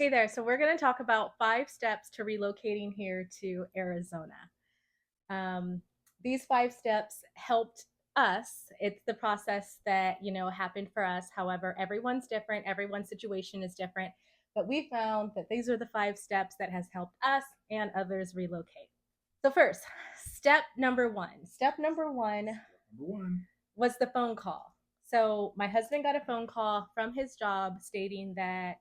Hey there. So we're going to talk about 5 steps to relocating here to Arizona. Um, these 5 steps helped us. It's the process that, happened for us. However, everyone's different. Everyone's situation is different. But we found that these are the 5 steps that has helped us and others relocate. So first, step number one. Step number one Number one. was the phone call. So my husband got a phone call from his job stating that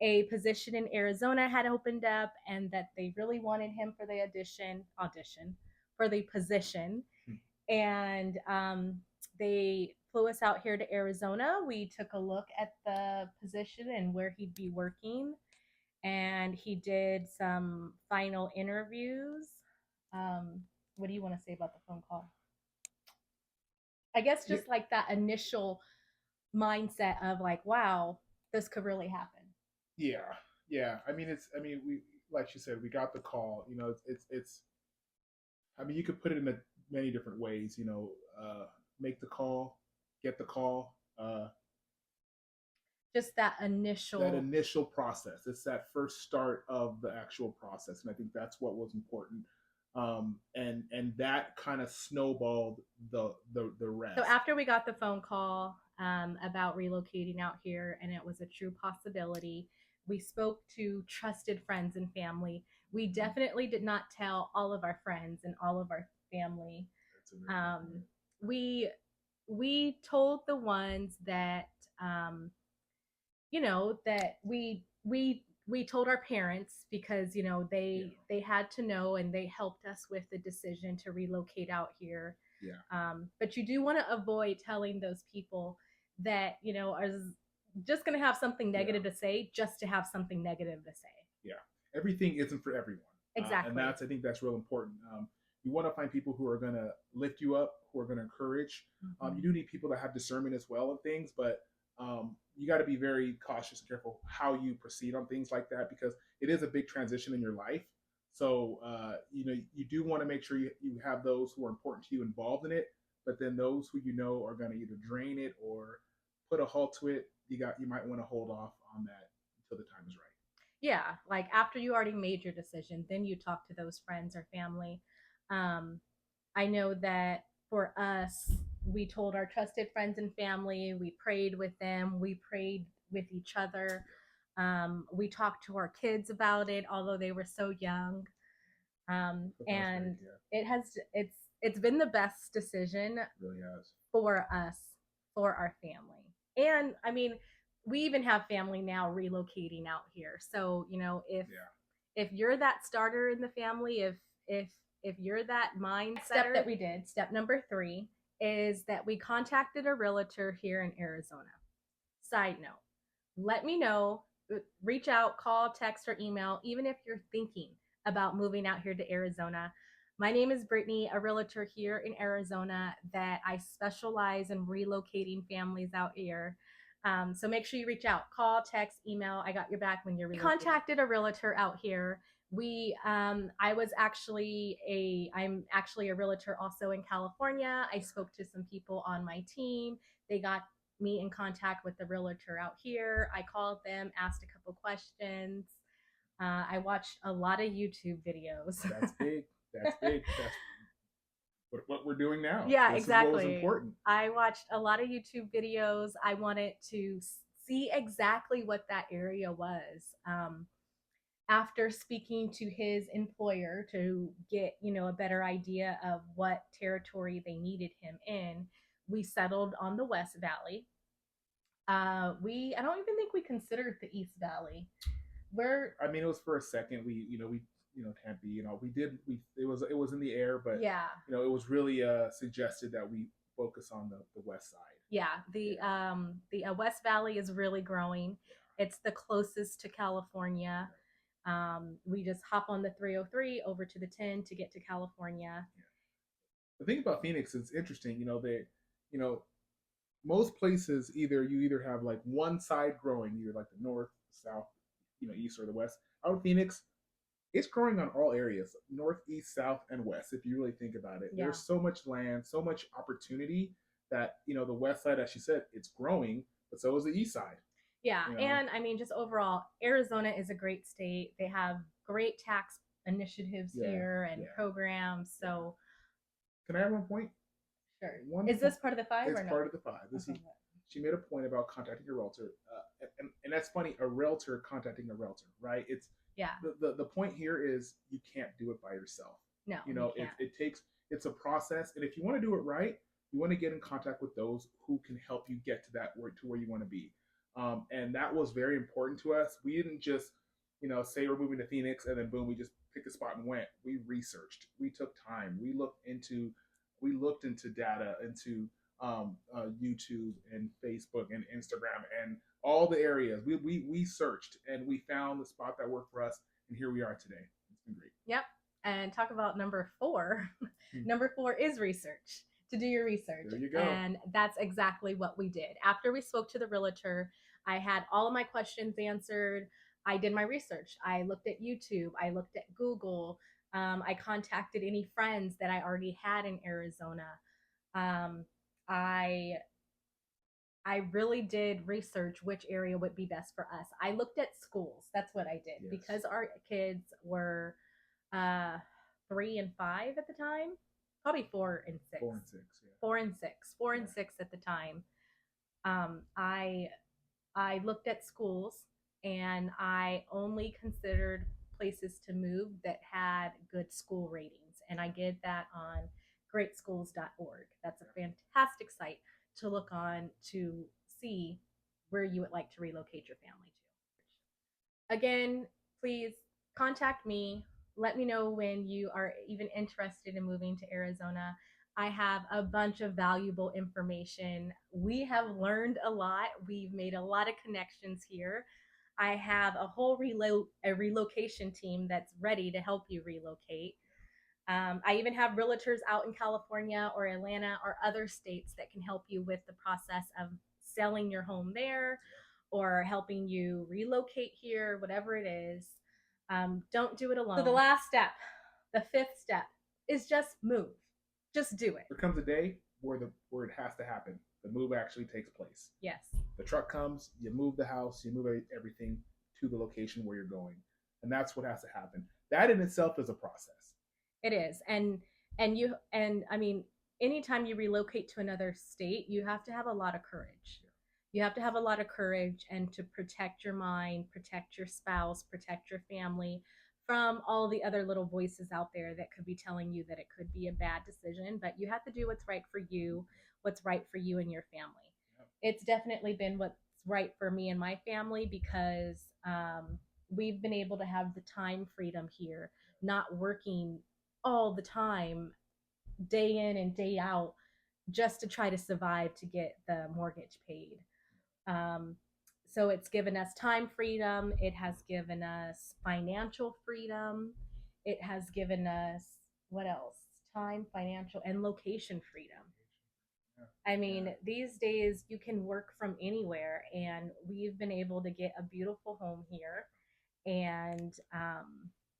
a position in Arizona had opened up and that they really wanted him for the audition for the position. And they flew us out here to Arizona. We took a look at the position and where he'd be working. And he did some final interviews. What do you want to say about the phone call? I guess Yeah, just like that initial mindset of like, wow, this could really happen. yeah, yeah. I mean, we like you said, we got the call. It's. I mean, you could put it in many different ways. Make the call, get the call. Just that That initial. initial process. It's that first start of the actual process, and I think that's what was important. And that kind of snowballed the So rest. after we got the phone call about relocating out here and it was a true possibility, we spoke to trusted friends and family. We definitely did not tell all of our friends and all of our family. That's a very good um, point. we we told the ones that um, that we told our parents because Yeah, they had to know and they helped us with the decision to relocate out here. yeah, But you do want to avoid telling those people that are just going to have something yeah. negative to say just to have something negative to say. Yeah, everything isn't for everyone, and Exactly. I think that's real important. You want to find people who are going to lift you up, who are going to encourage. You Mm-hmm. do need people that have discernment as well and things, but you got to be very cautious and careful how you proceed on things like that because it is a big transition in your life. So you do want to make sure you have those who are important to you involved in it, but then those who are going to either drain it or put a halt to it. You might want to hold off on that until the time is right. Yeah, like after you already made your decision, then you talk to those friends or family. um, I know that for us, we told our trusted friends and family, we prayed with them, we prayed with each other. We talked to our kids about it, although they were so young. But that's great. And Yeah, it's been the best decision it really has. for us, for our family. And I mean, we even have family now relocating out here. So, Yeah. if you're that starter in the family, if if you're that mindset. Step that we did, step number 3 is that we contacted a realtor here in Arizona. Side note, let me know, reach out, call, text, or email, even if you're thinking about moving out here to Arizona. My name is Brittany, a realtor here in Arizona that I specialize in relocating families out here. So make sure you reach out, call, text, email. I got your back when you're relocating. We contacted a realtor out here. I'm actually a realtor also in California. I spoke to some people on my team. They got me in contact with the realtor out here. I called them, asked a couple questions. I watched a lot of YouTube videos. That's big. That's big. That's what we're doing now. Yeah, This is what was exactly. important. I watched a lot of YouTube videos. I wanted to see exactly what that area was. After speaking to his employer to get a better idea of what territory they needed him in, we settled on the West Valley. We I don't even think we considered the East Valley. We're I mean, it was for a second. Tempe. We it was in the air, but Yeah, it was really suggested that we focus on the west side. yeah. The West Valley is really growing. Yeah. It's the closest to California. We just hop on the 303 over to the 10 to get to California. Yeah. The thing about Phoenix is interesting. You know, most places you either have like one side growing, either like the north, south, east or the west. Out of Phoenix, it's growing on all areas, north, east, south, and west. If you really think about it, Yeah. there's so much land, so much opportunity that the west side, as you said, it's growing, but so is the east side. Yeah, and I mean, just overall, Arizona is a great state. They have great tax initiatives here and programs. So, can I have 1 point? Sure. Is this part of the 5? It's part of the 5. She made a point about contacting a realtor, and that's funny. A realtor contacting a realtor, right? It's the point here is you can't do it by yourself. No, it takes, it's a process, and if you want to do it right, you want to get in contact with those who can help you get to where you want to be. And that was very important to us. We didn't just, say we're moving to Phoenix and then boom, we just picked a spot and went. We researched. We took time. We looked into data, into YouTube and Facebook and Instagram and all the areas. We searched and we found the spot that worked for us, and here we are today. It's been great. Yep. And talk about number 4. Number 4 is research. To do your research. There you go. And that's exactly what we did. After we spoke to the realtor, I had all of my questions answered. I did my research. I looked at YouTube. I looked at Google. I contacted any friends that I already had in Arizona. I really did research which area would be best for us. I looked at schools. That's what I did, because our kids were 3 and 5 at the time. Probably 4 and 6. 4 and 6. Yeah. 4 and 6. 4 and 6 at the time. I looked at schools, and I only considered places to move that had good school ratings, and I did that on greatschools.org. That's a fantastic site to look on to see where you would like to relocate your family to. Again, please contact me. Let me know when you are even interested in moving to Arizona. I have a bunch of valuable information. We have learned a lot. We've made a lot of connections here. I have a whole relocation team that's ready to help you relocate. I even have realtors out in California or Atlanta or other states that can help you with the process of selling your home there or helping you relocate here, whatever it is. Don't do it alone. So the last step, the 5th step, is just move. Just do it. There comes a day where it has to happen. The move actually takes place. Yes. The truck comes, you move the house, you move everything to the location where you're going. And that's what has to happen. That in itself is a process. It is. And I mean, anytime you relocate to another state, you have to have a lot of courage. You have to have a lot of courage and to protect your mind, protect your spouse, protect your family from all the other little voices out there that could be telling you that it could be a bad decision. But you have to do what's right for you, what's right for you and your family. Yep. It's definitely been what's right for me and my family, because we've been able to have the time freedom here, not working all the time, day in and day out, just to try to survive to get the mortgage paid. So it's given us time freedom. It has given us financial freedom. It has given us, what else? Time, financial, and location freedom. I mean, these days you can work from anywhere, and we've been able to get a beautiful home here. And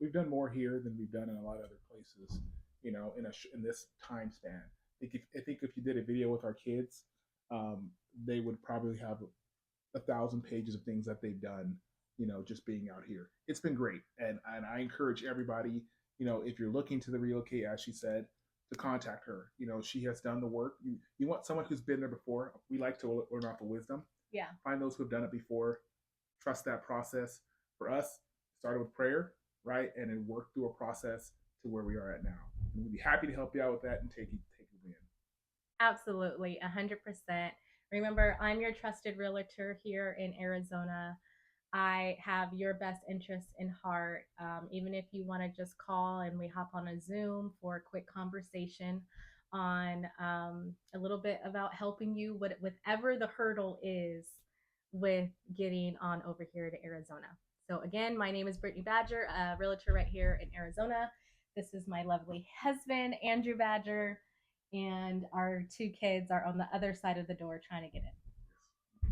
we've done more here than we've done in a lot of other places, in this time span. I think if you did a video with our kids, they would probably have 1,000 pages of things that they've done, just being out here. It's been great. And I encourage everybody, if you're looking to relocate, as she said, to contact her. She has done the work. You want someone who's been there before. We like to learn off of wisdom. Yeah. Find those who've done it before. Trust that process. For us, started with prayer, right? And then work through a process to where we are at now. And we'd be happy to help you out with that and take you in. Absolutely, 100%. Remember, I'm your trusted realtor here in Arizona. I have your best interests in heart. Even if you want to just call and we hop on a Zoom for a quick conversation on a little bit about helping you with whatever the hurdle is with getting on over here to Arizona. So again, my name is Brittaney Badger, a realtor right here in Arizona. This is my lovely husband, Andrew Badger, and our 2 kids are on the other side of the door trying to get in.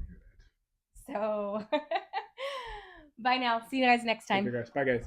So bye now. See you guys next time. Okay, guys. Bye, guys.